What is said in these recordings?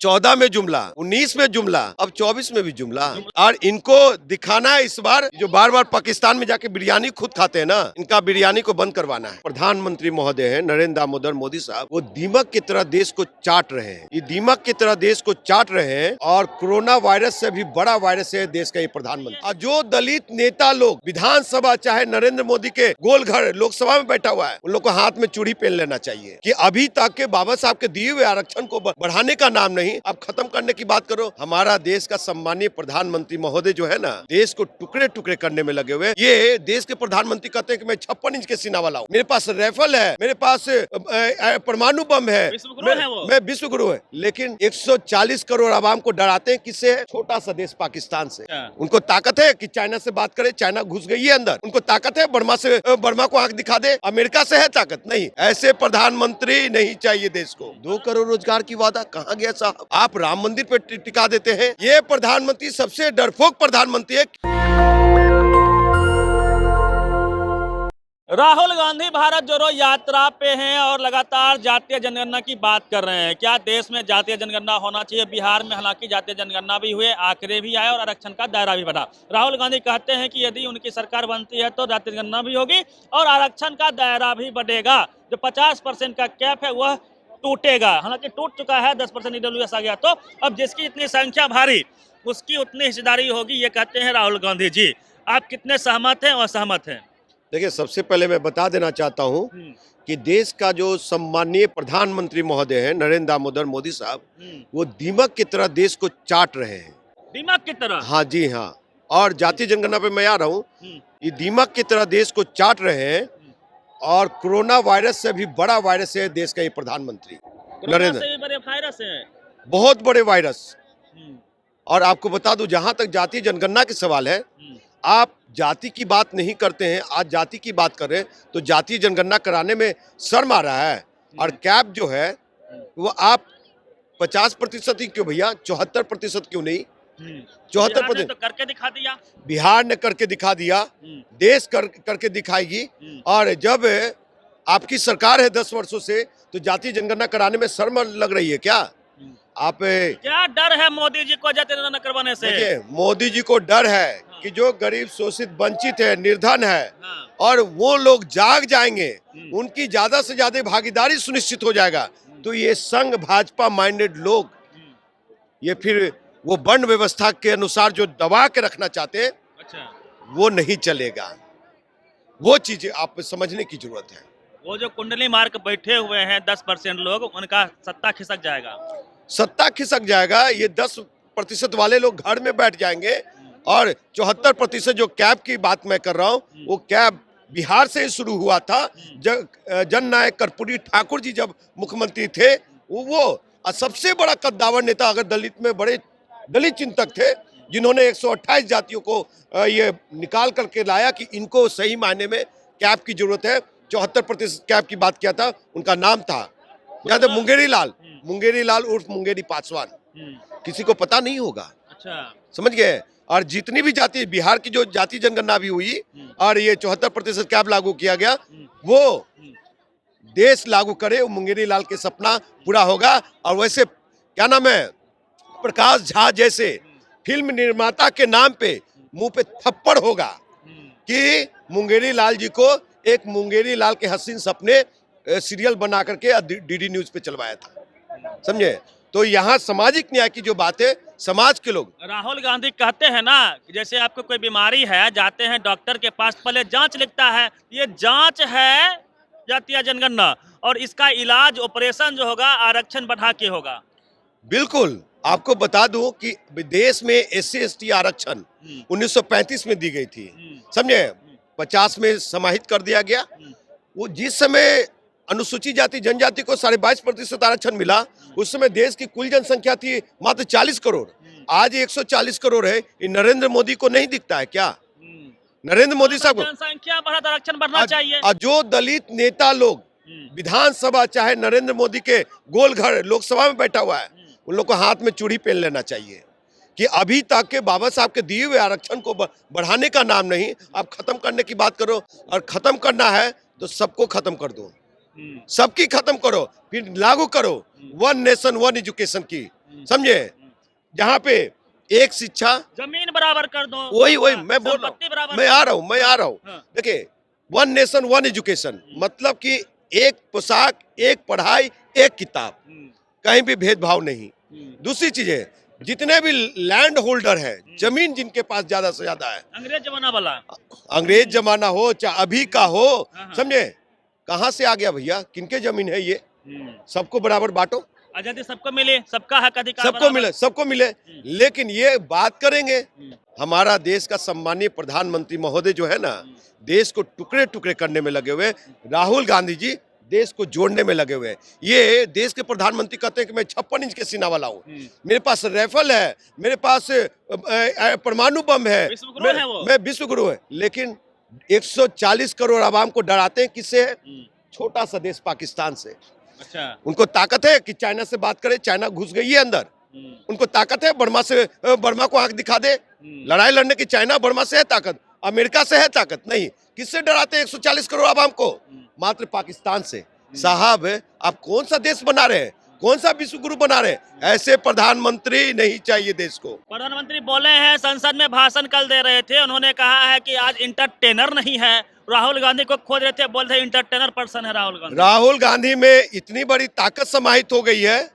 14 में जुमला, 19 में जुमला, अब 24 में भी जुमला। और इनको दिखाना है इस बार, जो बार बार पाकिस्तान में जाके बिरयानी खुद खाते हैं ना, इनका बिरयानी को बंद करवाना है। प्रधानमंत्री महोदय है नरेंद्र दामोदर मोदी साहब, वो दीमक की तरह देश को चाट रहे हैं। ये दीमक की तरह देश को चाट रहे हैं और कोरोना वायरस से भी बड़ा वायरस है देश का ये प्रधानमंत्री। और जो दलित नेता लोग विधानसभा चाहे नरेंद्र मोदी के गोल घर लोकसभा में बैठा हुआ है, उन लोग को हाथ में चूड़ी पहन लेना चाहिए कि अभी तक के बाबा साहब के दिए हुए आरक्षण को बढ़ाने का नाम नहीं, अब खत्म करने की बात करो। हमारा देश का सम्मानीय प्रधानमंत्री महोदय जो है ना, देश को टुकड़े टुकड़े करने में लगे हुए। ये देश के प्रधानमंत्री कहते हैं कि मैं 56 इंच के सीना वाला हूँ, मेरे पास राइफल है, मेरे पास परमाणु बम है, मैं विश्व गुरु है। लेकिन 140 करोड़ आवाम को डराते हैं किससे? छोटा सा देश पाकिस्तान से। उनको ताकत है कि चाइना से बात करे, चाइना घुस गई है अंदर। उनको ताकत है बर्मा को आंख दिखा दे। अमेरिका से है ताकत? नहीं। ऐसे प्रधानमंत्री नहीं चाहिए देश को। 2 करोड़ रोजगार की वादा कहाँ गया साहब? आप राम मंदिर पे टिका देते हैं। ये प्रधानमंत्री सबसे डरपोक प्रधानमंत्री है। राहुल गांधी भारत जोड़ो यात्रा पे हैं और लगातार जातीय जनगणना की बात कर रहे हैं। क्या देश में जातीय जनगणना होना चाहिए? बिहार में हालांकि जातीय जनगणना भी हुए, आंकड़े भी आए और आरक्षण का दायरा भी बढ़ा। राहुल गांधी कहते हैं कि यदि उनकी सरकार बनती है तो जातीय जनगणना भी होगी और आरक्षण का दायरा भी बढ़ेगा। जो 50% का कैप है वह टूटेगा। हालांकि टूट चुका है, 10% ईडब्ल्यूएस आ गया, तो अब जिसकी इतनी संख्या भारी उसकी उतनी हिस्सेदारी होगी, ये कहते हैं राहुल गांधी जी। आप कितने सहमत हैं और असहमत हैं? देखिए, सबसे पहले मैं बता देना चाहता हूं कि देश का जो सम्मानीय प्रधानमंत्री महोदय है नरेंद्र दामोदर मोदी साहब, वो दीमक की तरह देश को चाट रहे हैं। दीमक की तरह? हाँ जी हाँ। और जातीय जनगणना पे मैं आ रहा हूँ। ये दीमक की तरह देश को चाट रहे हैं और कोरोना वायरस से भी बड़ा वायरस है देश का ये प्रधानमंत्री नरेंद्र। से भी बड़े वायरस है, बहुत बड़े वायरस। और आपको बता दूं, जहां तक जातीय जनगणना के सवाल है, आप जाति की बात नहीं करते हैं, आज जाति की बात कर रहे हैं, तो जातीय जनगणना कराने में शर्म आ रहा है। और कैप जो है वो आप 50% ही क्यों भैया, 74% क्यों नहीं? 74% तो करके दिखा दिया। बिहार ने करके दिखा दिया, देश करके दिखाएगी। और जब आपकी सरकार है 10 वर्षों से, तो जातीय जनगणना कराने में शर्म लग रही है क्या? आप क्या डर है मोदी जी को जातीय जनगणना करवाने से? देखिए, मोदी जी को डर है कि जो गरीब शोषित वंचित है, निर्धन है, और वो लोग जाग जाएंगे, उनकी ज्यादा से ज्यादा भागीदारी सुनिश्चित हो जाएगा, तो ये संघ भाजपा माइंडेड लोग, ये फिर वो वर्ण व्यवस्था के अनुसार जो दबा के रखना चाहते हैं, अच्छा, वो नहीं चलेगा। वो चीजें आप समझने की जरूरत है। वो जो कुंडली मार के बैठे हुए हैं 10% लोग, उनका सत्ता खिसक जाएगा। सत्ता खिसक जाएगा। ये 10% वाले लोग घर में बैठ जाएंगे और 74% जो कैब की बात मैं कर रहा हूँ, वो कैब बिहार से ही शुरू हुआ था। जननायक कर्पूरी ठाकुर जी जब मुख्यमंत्री थे, वो सबसे बड़ा कद्दावर नेता, अगर दलित में बड़े दलित चिंतक थे, जिन्होंने 128 जातियों को ये निकाल करके लाया कि इनको सही मायने में कैब की जरूरत है। 74% कैब की बात किया था, उनका नाम था याद है, मुंगेरी लाल उर्फ मुंगेरी पासवान। किसी को पता नहीं होगा। अच्छा, समझ गए? और जितनी भी जाति, बिहार की जो जाति जनगणना भी हुई और ये 74% कैब लागू किया गया, वो देश लागू करे, वो मुंगेरी लाल के सपना पूरा होगा। और वैसे क्या नाम है, प्रकाश झा जैसे फिल्म निर्माता के नाम पे मुंह पे थप्पड़ होगा कि मुंगेरी लाल जी को एक मुंगेरी लाल के हसीन सपने सीरियल बना करके डीडी न्यूज पे चलवाया था, समझे? तो यहाँ सामाजिक न्याय की जो बात है, समाज के लोग, राहुल गांधी कहते हैं ना कि जैसे आपको कोई बीमारी है, जाते हैं डॉक्टर के पास, पहले जांच लिखता है, ये जांच है जातीय जनगणना, और इसका इलाज, ऑपरेशन जो होगा आरक्षण बढ़ा के होगा। बिल्कुल। आपको बता दूं कि देश में SC ST आरक्षण 1935 में दी गई थी, समझे? 50 में समाहित कर दिया गया। वो जिस समय अनुसूचित जाति जनजाति को 22.5% आरक्षण मिला, उस समय देश की कुल जनसंख्या थी मात्र 40 करोड़। आज 140 करोड़ है। ये नरेंद्र मोदी को नहीं दिखता है क्या? नरेंद्र मोदी साहब, जनसंख्या बढ़ा तो आरक्षण बढ़ना चाहिए। और जो दलित नेता लोग विधानसभा चाहे नरेंद्र मोदी के गोल घर लोकसभा में बैठा हुआ है, उन लोग को हाथ में चूड़ी पहन लेना चाहिए कि अभी तक के बाबा साहब के दिए हुए आरक्षण को बढ़ाने का नाम नहीं, आप खत्म करने की बात करो। और खत्म करना है तो सबको खत्म कर दो, सबकी खत्म करो, फिर लागू करो वन नेशन वन एजुकेशन की। समझे, जहाँ पे एक शिक्षा, जमीन बराबर कर दो, वही हाँ, मैं बोल रहा संपत्ति हूँ, बराबर मैं कर आ दो। रहा हूँ, मैं आ रहा हूँ। हाँ। देखिए, वन नेशन वन एजुकेशन, मतलब कि एक पोशाक, एक पढ़ाई, एक किताब, कहीं भी भेदभाव नहीं। दूसरी चीज है, जितने भी लैंड होल्डर है, जमीन जिनके पास ज्यादा से ज्यादा है, अंग्रेज जमाना वाला। अंग्रेज जमाना हो चाहे अभी का हो, हाँ। समझे, कहाँ से आ गया भैया, किनके जमीन है ये, सबको बराबर बांटो, आजादी सबको मिले, सबका हक अधिकार सबको बराबर। मिले, सबको मिले। लेकिन ये बात करेंगे, हमारा देश का सम्मानीय प्रधानमंत्री महोदय जो है ना, देश को टुकड़े टुकड़े करने में लगे हुए, राहुल गांधी जी देश को जोड़ने में लगे हुए हैं। ये देश के प्रधानमंत्री कहते हैं कि मैं 56 इंच के सीना वाला हूँ, मेरे पास राइफल है, मेरे पास परमाणु बम है, विश्वगुरु है वो। मैं विश्व गुरु है। लेकिन 140 करोड़ आवाम को डराते हैं, किससे है? छोटा सा देश पाकिस्तान से। अच्छा। उनको ताकत है कि चाइना से बात करे, चाइना घुस गई है अंदर, उनको ताकत है बर्मा से, बर्मा को आंख दिखा दे, लड़ाई लड़ने की चाइना बर्मा से है ताकत, अमेरिका से है ताकत नहीं। किससे डराते हैं 140 करोड़ आवाम को? मात्र पाकिस्तान से। साहब, आप कौन सा देश बना रहे हैं, कौन सा विश्व गुरु बना रहे हैं? ऐसे प्रधानमंत्री नहीं चाहिए देश को। प्रधानमंत्री बोले हैं, संसद में भाषण कल दे रहे थे, उन्होंने कहा है कि आज इंटरटेनर नहीं है, राहुल गांधी को खोज रहे थे, बोल रहे इंटरटेनर पर्सन है राहुल गांधी। राहुल गांधी में इतनी बड़ी ताकत समाहित हो गई है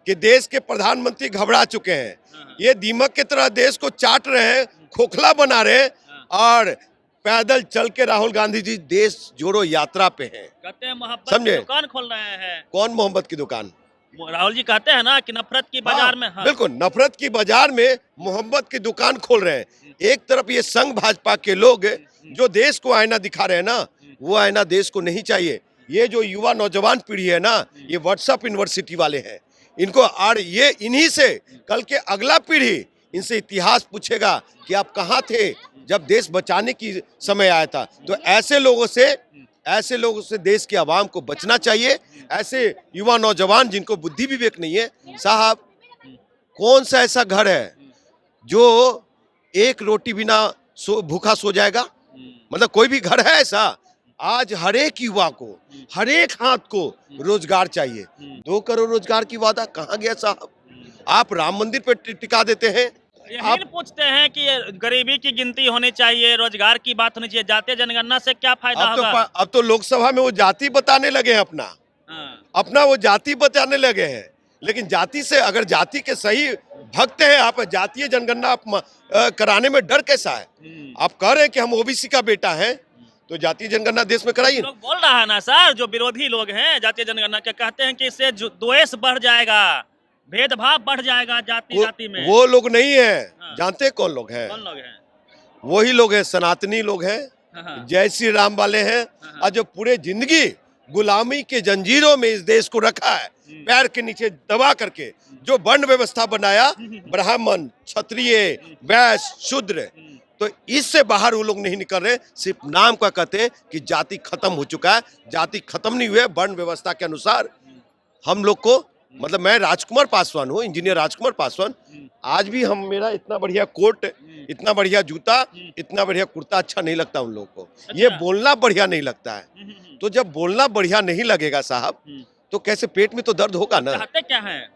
कि देश के प्रधानमंत्री घबरा चुके हैं। ये दीमक की तरह देश को चाट रहे हैं, खोखला बना रहे हैं, और पैदल चल के राहुल गांधी जी देश जोड़ो यात्रा पे हैं। कहते हैं मोहब्बत की दुकान खोल रहे हैं। कौन मोहब्बत की दुकान? राहुल जी कहते हैं ना कि नफरत की बाजार में। हाँ। बिल्कुल, नफरत की बाजार में मोहब्बत की दुकान खोल रहे हैं। एक तरफ ये संघ भाजपा के लोग जो देश को आईना दिखा रहे हैं ना, वो आईना देश को नहीं चाहिए। ये जो युवा नौजवान पीढ़ी है ना, ये व्हाट्सएप यूनिवर्सिटी वाले हैं, इनको, और ये इन्हीं से कल के अगला पीढ़ी इनसे इतिहास पूछेगा कि आप कहाँ थे जब देश बचाने की समय आया था। तो ऐसे लोगों से देश की आवाम को बचना चाहिए। ऐसे युवा नौजवान जिनको बुद्धि विवेक नहीं है, साहब, कौन सा ऐसा घर है जो एक रोटी बिना भूखा सो जाएगा? मतलब कोई भी घर है ऐसा? आज हर एक युवा को, हर एक हाथ को रोजगार चाहिए। 2 करोड़ रोजगार की वादा कहाँ गया साहब? आप राम मंदिर पे टिका देते हैं। आप पूछते हैं कि गरीबी की गिनती होनी चाहिए, रोजगार की बात होनी चाहिए, जातीय जनगणना से क्या फायदा होगा? अब तो लोकसभा में वो जाति बताने लगे हैं, अपना वो जाति बताने लगे हैं। लेकिन जाति से, अगर जाति के सही भक्त हैं आप, जातीय जनगणना आप कराने में डर कैसा है? आप कह रहे हैं कि हम ओबीसी का बेटा है, तो जातीय जनगणना देश में कराइए। लोग बोल रहा है ना सर, जो विरोधी लोग हैं जातीय जनगणना के, कहते हैं कि इससे द्वेष बढ़ जाएगा, भेदभाव बढ़ जाएगा जाति में। वो लोग नहीं है। जानते हैं कौन लोग हैं? कौन लोग हैं? वही लोग हैं, सनातनी लोग हैं, जय श्री राम वाले हैं, और जो पूरे जिंदगी गुलामी के जंजीरों में इस देश को रखा है, पैर के नीचे दबा करके जो वर्ण व्यवस्था बनाया, ब्राह्मण, क्षत्रिय, वैश्य, शूद्र, तो इससे बाहर वो लोग नहीं निकल रहे। सिर्फ नाम का कहते हैं कि जाति खत्म हो चुका है। जाति खत्म नहीं हुआ है। वर्ण व्यवस्था के अनुसार हम लोग को, मतलब मैं राजकुमार पासवान हूँ, इंजीनियर राजकुमार पासवान, आज भी हम, मेरा इतना बढ़िया कोट, इतना बढ़िया जूता, इतना बढ़िया कुर्ता अच्छा नहीं लगता उन लोगों को। ये बोलना बढ़िया नहीं लगता है। तो जब बोलना बढ़िया नहीं लगेगा साहब, तो कैसे पेट में तो दर्द होगा ना। चाहते क्या है?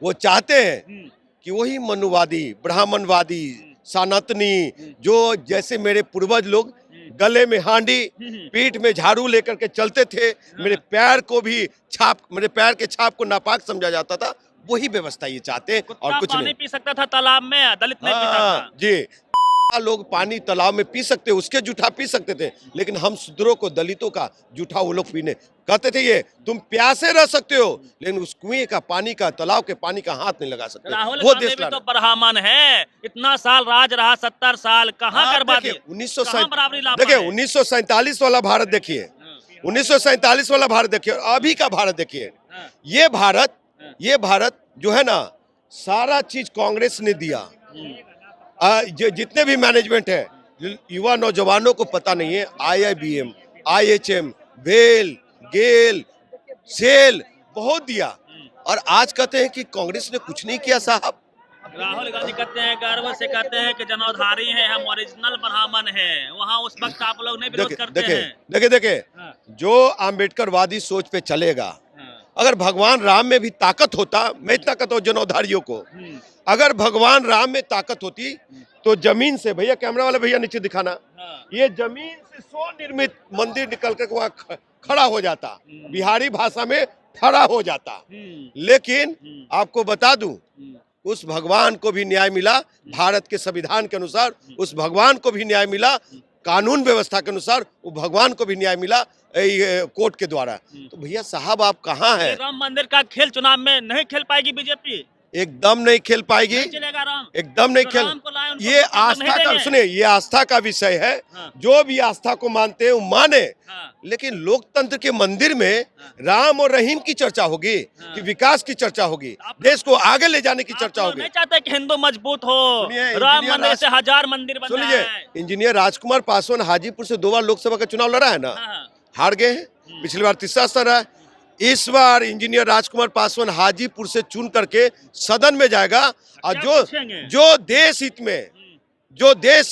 वो चाहते हैं कि वही मनुवादी, ब्राह्मणवादी, सनातनी, जो जैसे मेरे पूर्वज लोग गले में हांडी, पीठ में झाड़ू लेकर के चलते थे, मेरे पैर के छाप को नापाक समझा जाता था, वही व्यवस्था ये चाहते हैं और कुछ नहीं। पानी पी सकता था तालाब में, दलित नहीं पीता था। जी, लोग पानी तालाब में पी सकते, उसके जूठा पी सकते थे, लेकिन हम शूद्रों को, दलितों का जूठा वो लोग पीने कहते थे। ये तुम प्यासे रह सकते हो, लेकिन उस कुएं का पानी का, तालाब के पानी का हाथ नहीं लगा सकते। राहुल गांधी भी तो ब्राह्मण है, इतना साल राज रहा, 70 साल, कहाँ करवा दिए? 1947 वाला भारत देखिए, 1947 वाला भारत देखिए, और अभी का भारत देखिए। ये भारत जो है ना, सारा चीज कांग्रेस ने दिया। जितने भी मैनेजमेंट है, युवा नौजवानों को पता नहीं है। IIBM, IHM, वेल, गेल, सेल बहुत दिया, और आज कहते हैं कि कांग्रेस ने कुछ नहीं किया साहब। राहुल गांधी कहते हैं, गर्व से कहते हैं कि जनौधारी हैं हम, ओरिजिनल ब्राह्मण हैं। वहाँ उस वक्त आप लोग नहीं विरोध करते हैं। देखिए, जो आम्बेडकरवादी सोच पे चलेगा, अगर भगवान राम में भी ताकत होता, मैं इतना कहता हूँ जनौधारियों को, अगर भगवान राम में ताकत होती तो जमीन से, भैया कैमरा वाले भैया नीचे दिखाना, ये जमीन से स्वनिर्मित मंदिर निकल कर वहाँ खड़ा हो जाता, बिहारी भाषा में खड़ा हो जाता। लेकिन आपको बता दूं, उस भगवान को भी न्याय मिला भारत के संविधान के अनुसार, उस भगवान को भी न्याय मिला कानून व्यवस्था के अनुसार, वो भगवान को भी न्याय मिला कोर्ट के द्वारा। तो भैया साहब आप कहाँ हैं? राम मंदिर का खेल चुनाव में नहीं खेल पाएगी बीजेपी, एकदम नहीं खेल पाएगी, नहीं चलेगा राम, एकदम नहीं तो खेल। राम को लाए, उनको ये वोट नहीं आस्था का, देंगे। सुनिए, ये आस्था का विषय है। हाँ। जो भी आस्था को मानते हैं वो माने, हाँ। लेकिन लोकतंत्र के मंदिर में राम और रहीम की चर्चा होगी, कि विकास की चर्चा होगी, देश को आगे ले जाने की चर्चा आप होगी। नहीं चाहते कि हिंदू मजबूत हो, सुनिए, राम इंजीनियर मंदिर से हजार मंदिर बन सुन रहा लीजिए, है। इंजीनियर राजकुमार पासवान हाजीपुर से 2 बार लोकसभा का चुनाव लड़ा है ना, हाँ। हार गए हैं, पिछली बार तीसरा स्थान रहा है। इस बार इंजीनियर राजकुमार पासवान हाजीपुर से चुन करके सदन में जाएगा, और क्या पूछेंगे? जो देश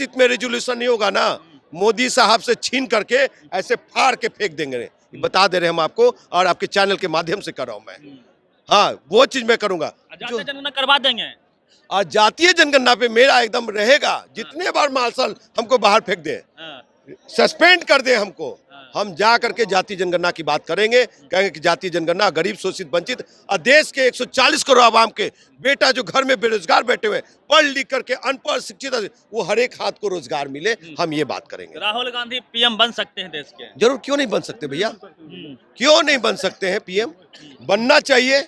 हित में रेजोल्यूशन नहीं होगा ना, मोदी साहब से छीन करके ऐसे फाड़ के फेंक देंगे। बता दे रहे हम आपको, और आपके चैनल के माध्यम से कर रहा हूं मैं। हाँ, वो चीज मैं करूंगा। जातीय जनगणना करवा देंगे, और जातीय जनगणना पे मेरा एकदम रहेगा, जितने बार मार्शल हमको बाहर फेंक दे, सस्पेंड कर दे हमको, हम जा करके जातीय जनगणना की बात करेंगे। कहेंगे कि जातीय जनगणना गरीब, शोषित, वंचित और देश के 140 करोड़ आवाम के बेटा जो घर में बेरोजगार बैठे हुए, पढ़ लिख करके अनपढ़ शिक्षित, वो हर एक हाथ को रोजगार मिले, हम ये बात करेंगे। राहुल गांधी पीएम बन सकते हैं देश के? जरूर, क्यों नहीं बन सकते भैया, क्यों नहीं बन सकते हैं पीएम? बनना चाहिए।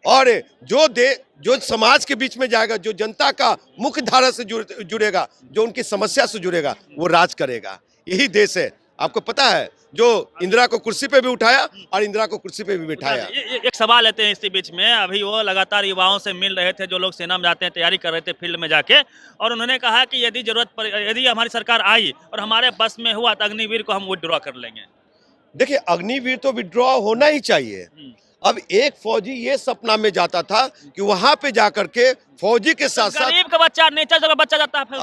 और जो समाज के बीच में जाएगा, जो जनता का मुख्य धारा से जुड़ेगा, जो उनकी समस्या से जुड़ेगा, वो राज करेगा। यही देश है। आपको पता है, जो इंदिरा को कुर्सी पे भी उठाया और इंदिरा को कुर्सी पे भी बिठाया। एक सवाल लेते हैं इसी बीच में। अभी वो लगातार युवाओं से मिल रहे थे, जो लोग सेना में जाते हैं, तैयारी कर रहे थे फील्ड में जाके, और उन्होंने कहा कि यदि हमारी सरकार आई और हमारे बस में हुआ तो अग्निवीर को हम विड्रॉ कर लेंगे। देखिए, अग्निवीर तो विड्रॉ होना ही चाहिए। अब एक फौजी ये सपना में जाता था कि वहां पे जाकर के फौजी के साथ साथ, गरीब का बच्चा नेचर का बच्चा जाता है फिर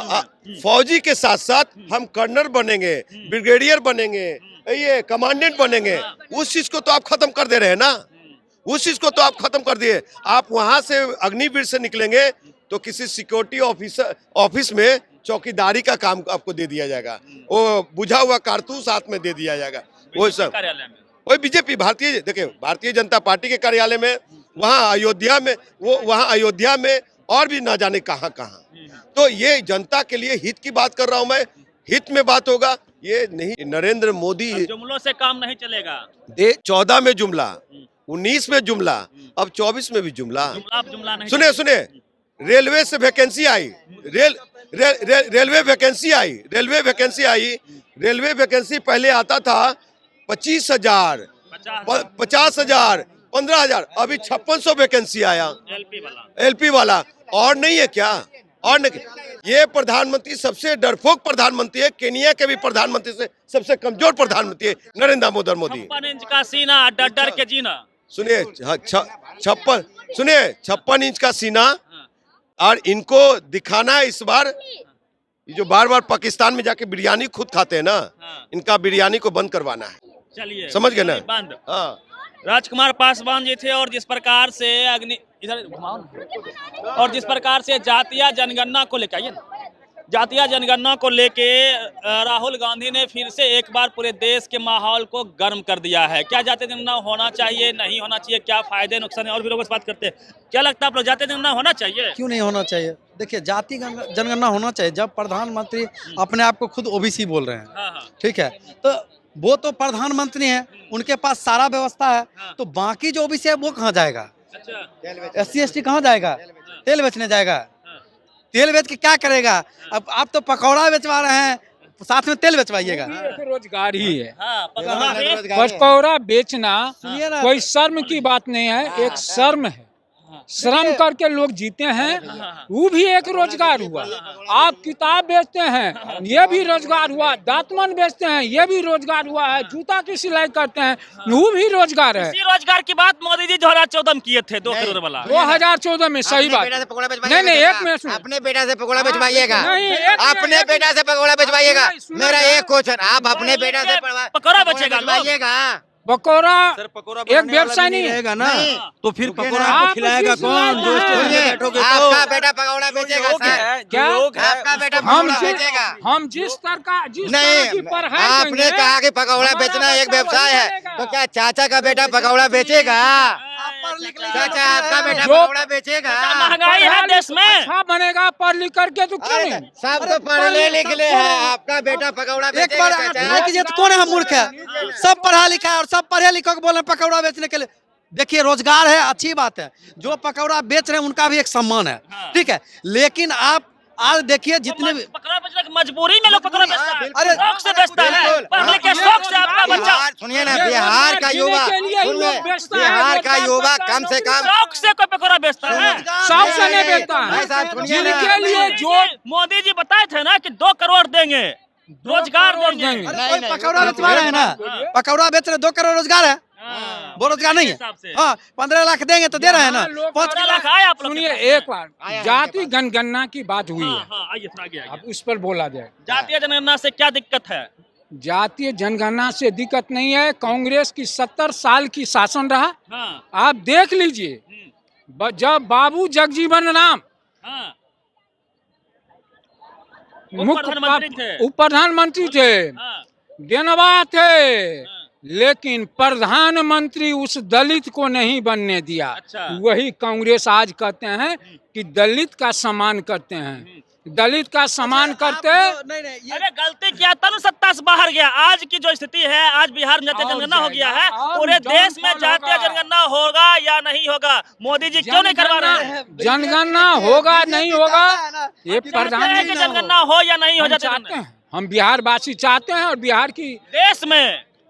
फौजी के साथ साथ हम कर्नल बनेंगे, ब्रिगेडियर बनेंगे, ये कमांडेंट बनेंगे। उस चीज को तो आप खत्म कर दे रहे हैं ना, उस चीज को तो आप खत्म कर दिए। आप वहां से अग्निवीर से निकलेंगे तो किसी सिक्योरिटी ऑफिस में चौकीदारी का काम आपको दे दिया जाएगा, वो बुझा हुआ कारतूस हाथ में दे दिया जाएगा। वो सब कार्यालय में, वही बीजेपी, भारतीय जनता पार्टी के कार्यालय में, वहाँ अयोध्या में और भी ना जाने कहाँ। तो ये जनता के लिए हित की बात कर रहा हूँ मैं, हित में बात होगा। ये नहीं, नरेंद्र मोदी, जुमलों से काम नहीं चलेगा। 14 में जुमला, 19 में जुमला, अब 24 में भी जुमला। जुमला नहीं। सुने, रेलवे से वैकेंसी आई, रेलवे वैकेंसी पहले आता था 25,000, 50,000, 15,000, अभी 5600 वैकेंसी आया एलपी वाला। और नहीं है क्या? और नहीं, ये प्रधानमंत्री सबसे डरपोक प्रधानमंत्री है, केनिया के भी प्रधानमंत्री से सबसे कमजोर प्रधानमंत्री है नरेंद्र मोदी। 56 इंच का सीना, डर के जीना। सुनिए, 56 इंच का सीना, और इनको दिखाना है इस बार, जो बार पाकिस्तान में जाके बिरयानी खुद खाते हैं ना, इनका बिरयानी को बंद करवाना है। चलिए, समझ गए ना? बंद। हाँ, राजकुमार पासवान जी थे, और जिस प्रकार से इधर घुमाओ ना, और जिस प्रकार से जातीय जनगणना को लेकर, आइए ना, जातीय जनगणना को लेके राहुल गांधी ने फिर से एक बार पूरे देश के माहौल को गर्म कर दिया है। क्या जातीय जनगणना होना चाहिए, नहीं होना चाहिए, क्या फायदे नुकसान है, और भी लोगों से बात करते हैं। क्या लगता है आप लोग, जातीय जनगणना होना चाहिए? क्यों नहीं होना चाहिए? देखिए, जाति जनगणना होना चाहिए जब प्रधानमंत्री अपने आप को खुद ओबीसी बोल रहे हैं। हाँ। ठीक है, तो वो तो प्रधानमंत्री हैं, उनके पास सारा व्यवस्था है, तो बाकी जो ओबीसी है वो कहाँ जाएगा? अच्छा, SC ST कहाँ जाएगा? तेल बेचने जाएगा? तेल बेच के क्या करेगा? अब आप तो पकौड़ा बेचवा रहे हैं, साथ में तेल बेचवाइएगा। रोजगार ही है। हाँ, पकौड़ा बेचना सुनिए ना, कोई शर्म की बात नहीं है, एक शर्म है। श्रम करके लोग जीते हैं, वो भी एक रोजगार हुआ। आप किताब बेचते हैं, ये भी रोजगार हुआ। दातमन बेचते हैं, ये भी रोजगार हुआ है। जूता की सिलाई करते हैं, वो भी रोजगार है। इसी रोजगार की बात मोदी जी 2014 में किए थे, 2 करोड़ वाला। 2014 में, सही बात। नहीं, एक मिनट सुनो। अपने बेटा से पकौड़ा भिजवाइएगा, नहीं, एक अपने मिनट। बेटा से पकौड़ा भिजवाइएगा। नहीं, सुनो मेरा ना। एक क्वेश्चन, आप अपने बेटा से पकौड़ा बेचेगा, भिजवाइएगा। पकौड़ा सर पकौड़ा एक व्यवसाय नहीं है। रहेगा ना, तो फिर रुकिए पकौड़ा ना, आपको आप खिलाएगा जिस कौन? जो लाइन स्टेशन में पे हैं, बैठोगे आपका तो बेटा पकौड़ा बेचेगा सर। क्या आपका बेटा पकौड़ा बेचेगा। हम जिस तरह का जिस तरह नहीं, की पढ़ाई आपने देंगे, कहा कि पकौड़ा हमारा बेचना एक बच्चा व्यवसाय वही है, करेगा। तो क्या चाचा का बेटा पकौड़ा बेचेगा? चाचा आपका बेटा जो- पकौड़ा बेचेगा? महंगाई है देश में। अच्छा बनेगा पढ़ लिख करके तो क्यों अरे नहीं? सब तो पढ़े लिखले हैं, आपका बेटा पकौड़ा एक बेचेगा बार चाचा? ट्राई कीजिए तो कौन है हम मूर्ख है? सब पढ़ा लिखा है और सब पढ़े लिखो को बोल रहे हैं पकौड़ा बेचने के लिए। देखिए रोजगार है, अच्छी बात है, जो पकौड़ा बेच रहे हैं उनका भी एक सम्मान है, ठीक है। लेकिन आप आज देखिए जितने भी पकौड़ा बेचने की मजबूरी में लोग पकौड़ा बेचता है, अरे शौक से बेचता है, बिल्कुल। पढ़ लिख के शौक से आपका बच्चा बिहार सुनिए ना, ये बिहार का रोजगार युवा जीने के लिए ही सुनिए, लोग बेचता है, बिहार का रोजगार युवा करता है, कम से कम शौक से कोई पकौड़ा बेचता है। शौक से नहीं बेचता भाई है। साहब सुनिए ना, जिनके लिए जो मोदी जी बताए थे ना कि 2 करोड़ देंगे, रोजगार करोड़ देंगे। देंगे। अरे कोई पकौड़ा बेचवा रहे हैं ना, पकौड़ा बेच रहे 2 करोड़ रोजगार है, हाँ, वो रोजगार नहीं हिसाब है। से। हाँ 15 लाख देंगे तो दे रहे हैं ना, हाँ, लोग 5 15 लाख आए आप लोग के सुनिए पास में? एक बार जाति जनगणना की बात हुई हाँ, है, हाँ, आइए थोड़ा आगे आइए। अब उस पर बोला जाए। जातीय जनगणना से क्या दिक्कत है? जातीय जनगणना से दिक्कत नहीं है, कांग्रेस की 70 साल की शासन रहा, हाँ, आप देख लीजिए। जब बाबू जगजीवन राम हाँ, मुख्य प्रधानमंत्री थे। उप प्रधानमंत्री थे, हाँ, देनवा थे, लेकिन प्रधानमंत्री उस दलित को नहीं बनने दिया। अच्छा। वही कांग्रेस आज कहते हैं कि दलित का सम्मान करते हैं, दलित का सम्मान करते। नहीं नहीं ये अरे गलती किया तब न सत्ता से बाहर गया। आज की जो स्थिति है, आज बिहार में जातीय और जनगणना हो गया है, जाएगा, पूरे और देश में डाउनफॉल जातीय होगा। जनगणना होगा या नहीं होगा? मोदी जी क्यों नहीं करवा रहे हैं? जनगणना होगा नहीं होगा, ये चाहते हैं कि प्रधानमंत्री जनगणना हो या नहीं हो हम जातीय चाहते जनगणना? हैं, हम बिहार वासी चाहते हैं और बिहार की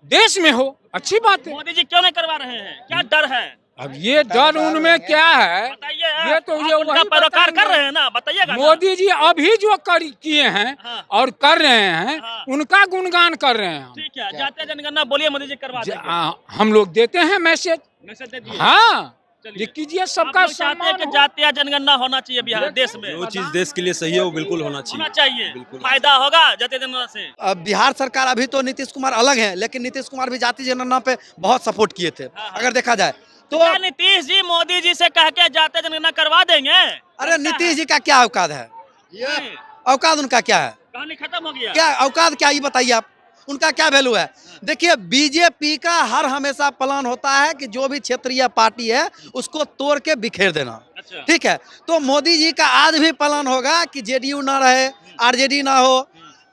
देश में हो, अच्छी बात है। मोदी जी क्यों नहीं करवा रहे हैं? क्या डर है? अब ये डर उनमें क्या है, बताइए। ये तो आप ये उनका वही पैरोकार बताएंगे। कर रहे हैं ना, बताइएगा ना। मोदी जी अभी जो किए हैं हाँ। और कर रहे हैं, हाँ। उनका गुणगान कर रहे हैं हम। ठीक है, जातीय जनगणना बोलिए, मोदी जी करवा देंगे। हम लोग देते हैं मैसेज, मैसेज दे दिए। हाँ चलिए। ये कीजिए, आप सबका लोग चाहते हैं सम्मान कि हो। जातीय जनगणना होना चाहिए बिहार देश में? जो चीज देश के लिए सही है वो बिल्कुल होना चाहिए। होना चाहिए, बिल्कुल। फायदा होगा जातीय जनगणना से। अब बिहार सरकार अभी तो नीतीश कुमार अलग है, लेकिन नीतीश कुमार भी जातीय जनगणना पे बहुत सपोर्ट किए थे। हाँ। अगर देखा जाए तो क्या नीतीश जी मोदी जी से कह के जातीय जनगणना करवा देंगे? अरे नीतीश जी का क्या औकात है, नहीं, औकात उनका क्या है, कहानी खत्म हो गया। क्या औकात क्या, ये बताइए आप, उनका क्या वैल्यू है? देखिए बीजेपी का हर हमेशा प्लान होता है कि जो भी क्षेत्रीय पार्टी है उसको तोड़ के बिखेर देना, अच्छा। ठीक है। तो मोदी जी का आज भी प्लान होगा कि जेडीयू ना रहे, आरजेडी ना हो,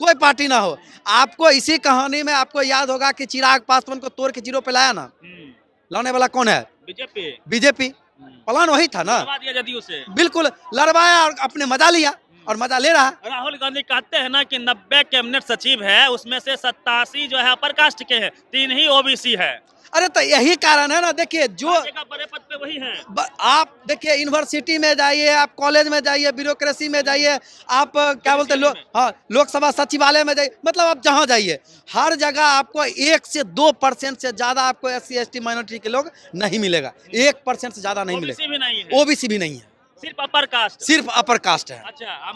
कोई पार्टी ना हो। आपको इसी कहानी में आपको याद होगा कि चिराग पासवान को तोड़ के जीरो पे लाया ना, लाने वाला कौन है? BJP BJP. प्लान वही था ना, करवा दिया जदयू से। बिल्कुल लड़वाया और अपने मजा लिया और मजा ले रहा है। राहुल गांधी कहते हैं ना कि 90 कैबिनेट सचिव है, उसमें से 87 जो है अपर कास्ट के हैं, 3 ही ओबीसी है। अरे तो यही कारण है ना, देखिए जो जगह बड़े पद पे वही है। आप देखिए यूनिवर्सिटी में जाइए, आप कॉलेज में जाइए, ब्यूरोक्रेसी में जाइए, आप क्या बोलते हैं हाँ लोकसभा सचिवालय में जाइए, मतलब आप जहाँ जाइए हर जगह आपको 1 से 2% से ज्यादा आपको SC ST माइनॉरिटी के लोग नहीं मिलेगा, 1% से ज्यादा नहीं ओबीसी मिलेगा। भी नहीं है, ओबीसी भी नहीं है, सिर्फ अपर कास्ट। सिर्फ अपर कास्ट है। अच्छा, अब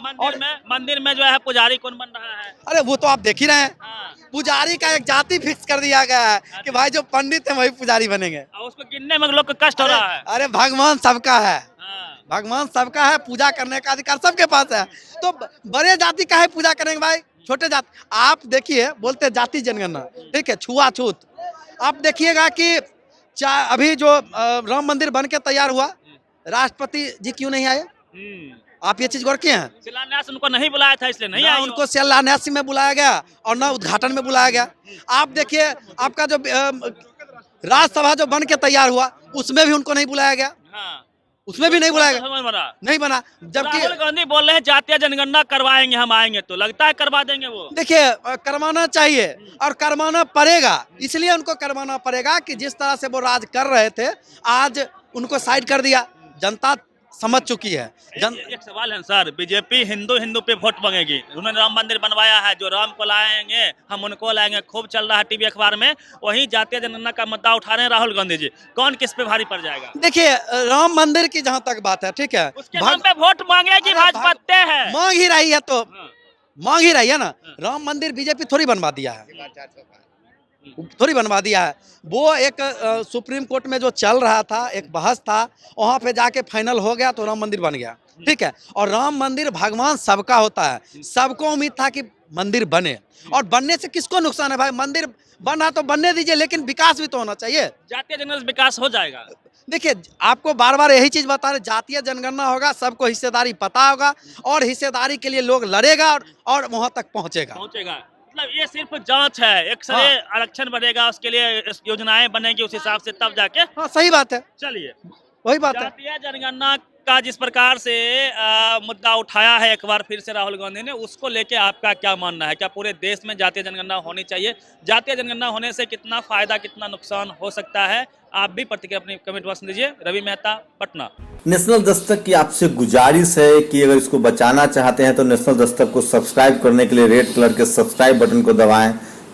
मंदिर में जो है पुजारी कौन बन रहा है? अरे वो तो आप देख ही रहे हैं, हाँ, पुजारी का एक जाति फिक्स कर दिया गया है कि भाई जो पंडित है वही पुजारी बनेंगे। और उसको गिनने में लोग को कष्ट हो रहा है। अरे भगवान सबका है, हाँ, भगवान सबका है, पूजा करने का अधिकार सबके पास है। तो बड़े जाति का है पूजा करेंगे भाई, छोटे जाति आप देखिए बोलते हैं जाति जनगणना, ठीक है, छुआछूत। आप देखिएगा कि अभी जो राम मंदिर बन के तैयार हुआ, राष्ट्रपति जी क्यों नहीं आए? आप ये चीज गौर किए हैं? शिलान्यास उनको नहीं बुलाया था इसलिए नहीं ना आए। उनको शिलान्यास में बुलाया गया और ना उद्घाटन में बुलाया गया। आप देखिए आपका जो राज्यसभा जो बन के तैयार हुआ उसमें भी उनको नहीं बुलाया गया, हाँ, उसमें भी नहीं बुलाया गया, समझ में आ रहा। नहीं बना। जबकि राहुल गांधी बोल रहे हैं जातीय जनगणना करवाएंगे, हम आएंगे तो लगता है करवा देंगे वो। देखिए करवाना चाहिए और करवाना पड़ेगा, इसलिए उनको करवाना पड़ेगा कि जिस तरह से वो राज कर रहे थे आज उनको साइड कर दिया, जनता समझ चुकी है। एक सवाल है सर, बीजेपी हिंदू पे वोट मांगेगी, उन्होंने राम मंदिर बनवाया है, जो राम को लाएंगे हम उनको लाएंगे, खूब चल रहा है टीवी अखबार में। वहीं जातीय जनगणना का मुद्दा उठा रहे हैं राहुल गांधी जी, कौन किस पे भारी पड़ जाएगा? देखिए राम मंदिर की जहाँ तक बात है, ठीक है, उसके नाम पे वोट मांगेगी अरे भाजपा तय है। मांग ही रही है तो हाँ, मांग ही रही है ना। राम मंदिर बीजेपी थोड़ी बनवा दिया है, थोड़ी बनवा दिया है। वो एक सुप्रीम कोर्ट में जो चल रहा था, एक बहस था, वहाँ पे जाके फाइनल हो गया तो राम मंदिर बन गया, ठीक है। और राम मंदिर भगवान सबका होता है, सबको उम्मीद था कि मंदिर बने, और बनने से किसको नुकसान है भाई? मंदिर बना तो बनने दीजिए, लेकिन विकास भी तो होना चाहिए। जातीय जनगणना से विकास हो जाएगा। देखिए, आपको बार बार यही चीज बता रहे, जातीय जनगणना होगा, सबको हिस्सेदारी पता होगा, और हिस्सेदारी के लिए लोग लड़ेगा और वहां तक पहुंचेगा। मतलब ये सिर्फ जांच है, एक सरे आरक्षण बढ़ेगा, उसके लिए योजनाएं बनेगी उस हिसाब से, तब जाके। हाँ, सही बात है, चलिए, वही बात है। जातीय जनगणना का जिस प्रकार से मुद्दा उठाया है एक बार फिर से राहुल गांधी ने, उसको लेके आपका क्या मानना है? क्या पूरे देश में जातीय जनगणना होनी चाहिए? जातीय जनगणना होने से कितना फायदा, कितना नुकसान हो सकता है? आप भी प्रतिक्रिया अपनी कमेंट बॉक्स में दीजिए। रवि मेहता, पटना। नेशनल दस्तक की आपसे गुजारिश है कि अगर इसको बचाना चाहते हैं तो नेशनल दस्तक को सब्सक्राइब करने के लिए रेड कलर के सब्सक्राइब बटन को दबाएं,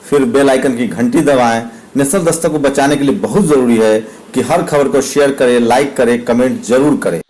फिर बेल आइकन की घंटी दबाएं। नेशनल दस्तक को बचाने के लिए बहुत जरूरी है कि हर खबर को शेयर करें, लाइक करें, कमेंट जरूर करें।